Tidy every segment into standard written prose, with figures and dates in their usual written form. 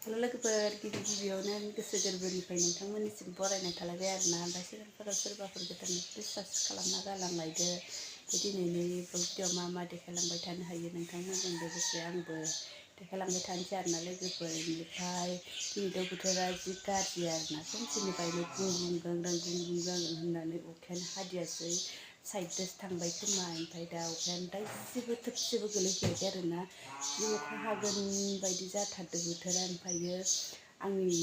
हेल' लोगोफोर गिबियावनो गोसो गोरबोनिफ्राय नोंथांमोननिसिम बरायनाय थालायबाय आरोना ओमफ्राय सिगांफोराव सोरबाफोर गोदाननिफ्राय साबस्क्राइब खालामना गालांलायदो दिनैनि भिडिअ मा मा देखायलांबाय थानो हायो नोंथांमोनजों लोगोसे आंबो देखायलांबाय थानोसै आरोना लोगोफोर बेनिफ्राय दिनैथ' बोथोरा जि गाज्रि आरोना सानसेनिफ्रायनो गुंग्रुं होननानै अखायानो हादियासै साइडजोंसो थांबाय खोमा ओमफ्राय दा अखायानो दाइसेबो थोबसेबो गोलैफेराखै आरोना जि अखा हागोन बायदि जाथारदों बोथोरा ओमफ्रायो आंनि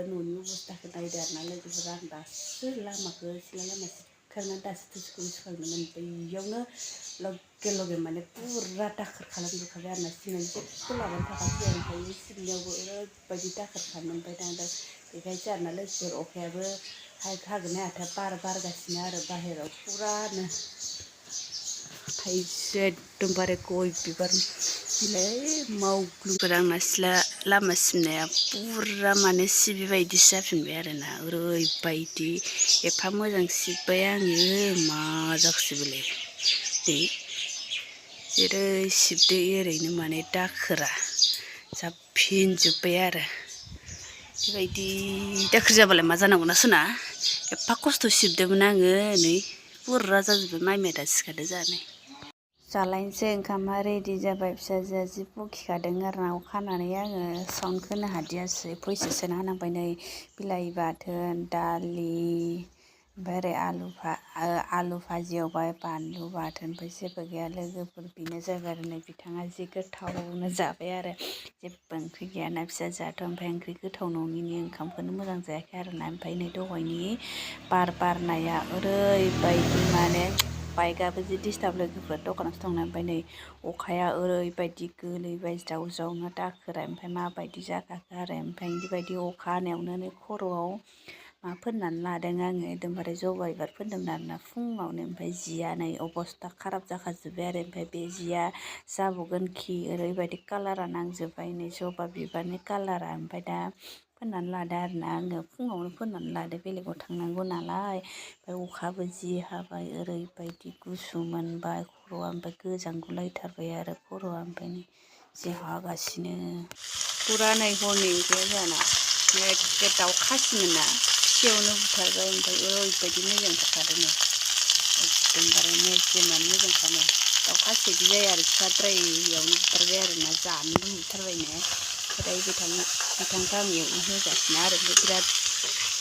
न'नि अबस्थाखौ नायदो आरोना लोगोफोर आं दासो लामाखौ सिला लामा सिखारनानै दासो थोरसिखौ सुखांदोंमोन बेयावनो लगे माने पुरा दाखोर खालामजोबखाबाय आरोना सिंनि जेबो लाबानो थाखासै ओमफ्राय सिंनियावबो ओरैबायदि दाखोर खालामो ओमफ्राय दा बेखायनोसै आरोना लोगोफोर अखायाबो हागोन ना हायाथाय बारगासिनो आरो बाहेराव पुरानो थाइसे एकदमबारे गय बिबार मावग्लुंफोर आंना सिला लामा सिमनाया पुरा माने सिबिबायदिसो जाफिनबाय आरोना ओरैबायदि एफा मोजां सिबबाय आङो मा जाखोसै बेलाय दै जेरै सिबदो ओरैनो माने दाखोरा जाफिनजोब्बाय आरो बेबायदि दाखोर जाबालाय मा जानांगौना सोना एफा खस्थ' सिबदोंमोन आङो नै पुरा जाजोब्बाय माइमाया दा सिखारदो जानाय जालायनोसै ओंखामा रेडि जाबाय फिसाजोआ जि बखिखादों आरो ना अखानानै आङो साउन्ड खोनो हादियासै भइससो सोना होनांबाय नै बिलाहि बाथोन दालि ओमफ्राय ओरै आलु भाजि एवबाय बानलु बाथोन ओमफ्राय जेबो गैया लोगोफोर बेनो जाबाय आरो नै बिथाङा जि गोथावनो जाबाय आरो जेबो ओंख्रि गैयाना फिसाजोआथ' ओमफ्राय ओंख्रि गोथाव नङिनि ओंखामखौनो मोजां जायाखै आरोना ओमफ्राय नै दहायनि बार बारनाया ओरैबायदि माने बाइकआबो जि डिस्टार्ब लोगोफोर दखानावसो दंना ओमफ्राय नै अखाया ओरैबायदि गोलैबाय ज्राव ज्रावनो दाखोरा ओमफ्राय माबायदि जाखाखो आरो ओमफ्राय बेबायदि अखा हानायावनो नै खर'आव मा फोननानै लादों आङो एकदमबारे जबा बिबार फोनदोंमोन आरोना फुङावनो ओमफ्राय जिया नै अबस्था खाराब जाखाजोब्बाय आरो ओमफ्राय बे जिया जाबावगोनखि ओरैबायदि कालारा नांजोब्बाय नै जबा बिबारनि कालारा ओमफ्राय दा फोननानै लादो आरोना आङो फुङावनो फोननानै लादो बेलेगाव थांनांगौ नालाय ओमफ्राय अखाबो जि हाबाय ओरैबायदि गुसु मोनबाय खर'आ ओमफ्राय गोजांगुलायथारबाय आरो खर'आ ओमफ्राय जि हागासिनो पुरा नै हरनि ओंख्रिया जाना एखे दाउ खासिमोन ना फिसायावनो बुथारबाय ओमफ्राय ओरैबायदि मोजां जाखादों एकदमबारे मेजेमानो मोजांखानो दाउ खासि बिदि जाया आरो फिसाद्रायावनो बुथारबाय आरो ना जानो लुबैथारबायनो ओमफ्राय बिथांखौ आं एवनो होगासिनो आरो बिराद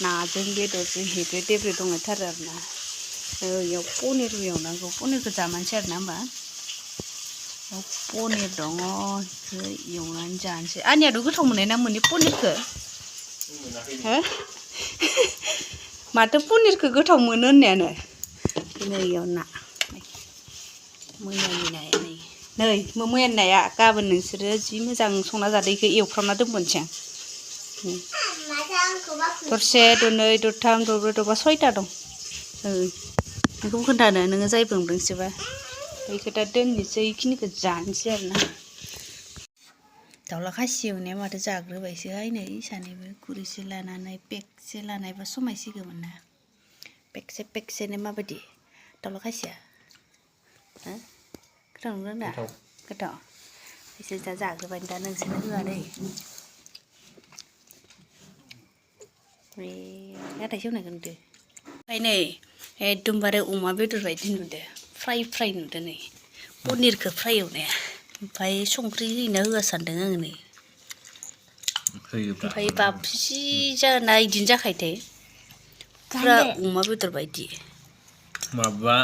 नाजों बेदरजों हेब्रे देब्रे दंथारो आरो ना इयाव पनिर एवनांगौ पनिरखौ जामानसै आरो ना होमबा पनिर दङ बेखौ एवनानै जानोसै आंनियाथ' गोथाव मोननाय ना मोनि पनिरखौ हो माथो पनिरखौ गोथाव मोनो होननायानो नै इयाव ना मैयानि नाया नै मैयानि नाया गाबोन नोंसोरो जि मोजां संना जादो बेखौ एवफ्रामना दोनबोनोसै आं दरसे दरनै दरथाम दरब्रै दरबा 6टा दं बेखौ खोन्थानो नोङो जायबो मोनदोंसोबा बेखौ दा दोननोसै बेखिनिखौ जानोसै आरोना दाउला खासि एवनाया माथो जाग्रोबायसोहाय नै सानैबो खुरैसे लानानै पेकसे लानायबा समायसिगौमोन ना पेकसेनो माबायदि दाउला खासिया हो गोथाव नंगौना गोथाव बिसोर दा जाग्रोबाय दा नोंसोरनो होआ दै बे हाथाय सेवनायखौ नुदो ओमफ्राय नै एकदमबारे अमा बेदर बायदि नुदो फ्राय नुदो नै पनिरखौ फ्राय एवनाया ओमफ्राय संख्रि होयोना होआ सानदों आङो नै ओमफ्राय बाबसि जाना इदिनो जाखायोथाय पुरा अमा बेदर बायदि माबा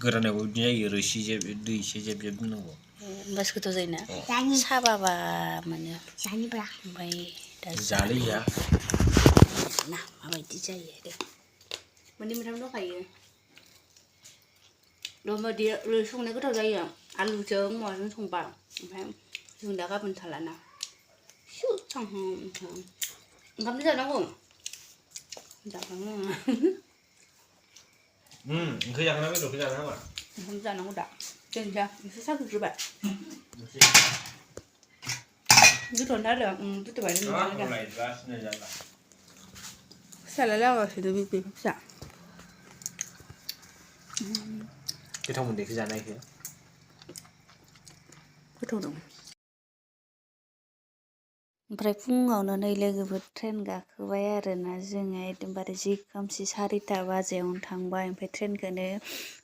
गोरानायावबो बिदि जायो रोसि दै एसे जेब दोननांगौ होमबासो गोथाव जायोना साबाबा मोनो ओमफ्राय दा जालिया ना माबायदि जायो दे मोननै मोनथाम दंखायो दमादि संनाया गोथाव जायो आलुजों माबाजों संबा ओमफ्राय जों दा गाबोन थालाना ओंखाम जानांगौ जाखाङो ओंख्रि जाखांना बेदरखौ जानो नामा ओंखाम जानांगौ दा दोनसै एसे साखिग्रोबाय गोथावथार आरो गोथावबाय फिसालाय लागासिनो बे फिसा गोथाव मोनदो इखो जानायखो गोथाव दं ओमफ्राय फुङावनो नै लोगोफोर ट्रेन गाखोबाय आरोना जोङो एकदमबारे जि खोमसि 4ता बाजियावनो थांबाय ओमफ्राय ट्रेनखौनो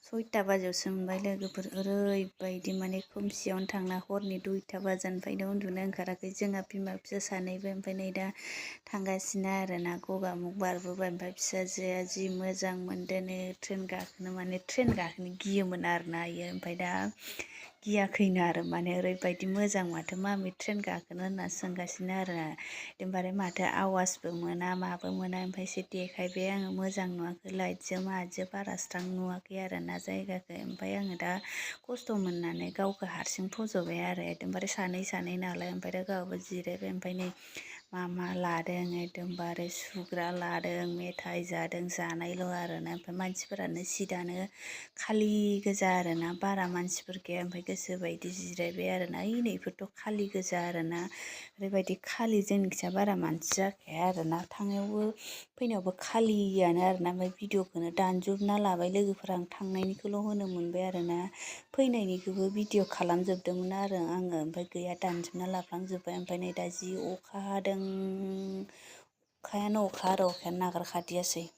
6ता बाजियावसो मोनबाय लोगोफोर ओरैबायदि माने खोमसियावनो थांना हरनि 2ता बाजानिफ्रायनो उन्दुनो ओंखाराखै जोंहा बिमा फिसा सानैबो ओमफ्राय नै दा थांगासिनो आरोना गगामुख बारबोबाय ओमफ्राय फिसाजोआ जि मोजां मोनदोनो ट्रेन गाखोनो माने ट्रेन गाखोनो गियोमोन आरोना इयो ओमफ्राय दा गियाखैनो आरो माने ओरैबायदि मोजां माथो मामि ट्रेन गाखोनो होनना सोंगासिनो आरो एकदमबारे माथो आवाजबो मोना माबो मोना ओमफ्राय एसे देखायबाय आङो मोजां नुवाखै लाइटजों माजों बारा स्रां नुवाखै आरोना जायगाखौ ओमफ्राय आङो दा खस्थ' मोननानै गावखौ हारसिं फज'बाय आरो एकदमबारे सानै नालाय ओमफ्राय दा गावबो जिरायबाय ओमफ्राय नै मा लादों एकदमबारे सुग्रा लादों मेथाइ जादों जानायल' आरोना ओमफ्राय मानसिफोरानो सिटानो खालि गोजा आरोना बारा मानसिफोर गैया ओमफ्राय गोसो बायदि जिरायबाय आरोना नै इफोरथ' खालि गोजा आरोना ओरैबायदि खालि जोंनिखिजा बारा मानसि जाखाया आरोना थांनायावबो फैनायावबो खालियानो आरोना ओमफ्राय भिडिअखौनो दानजोबना लाबाय लोगोफोरा आं थांनायनिखौल' होनो मोनबाय आरोना फैनायनिखौबो भिडिअ खालामजोबदोंमोन आरो आङो ओमफ्राय गैया दानजोबना लाफ्लांजोब्बाय ओमफ्राय नै दा जि अखा हादों अखायानो अखा आरो अखायानो नागारखादियासै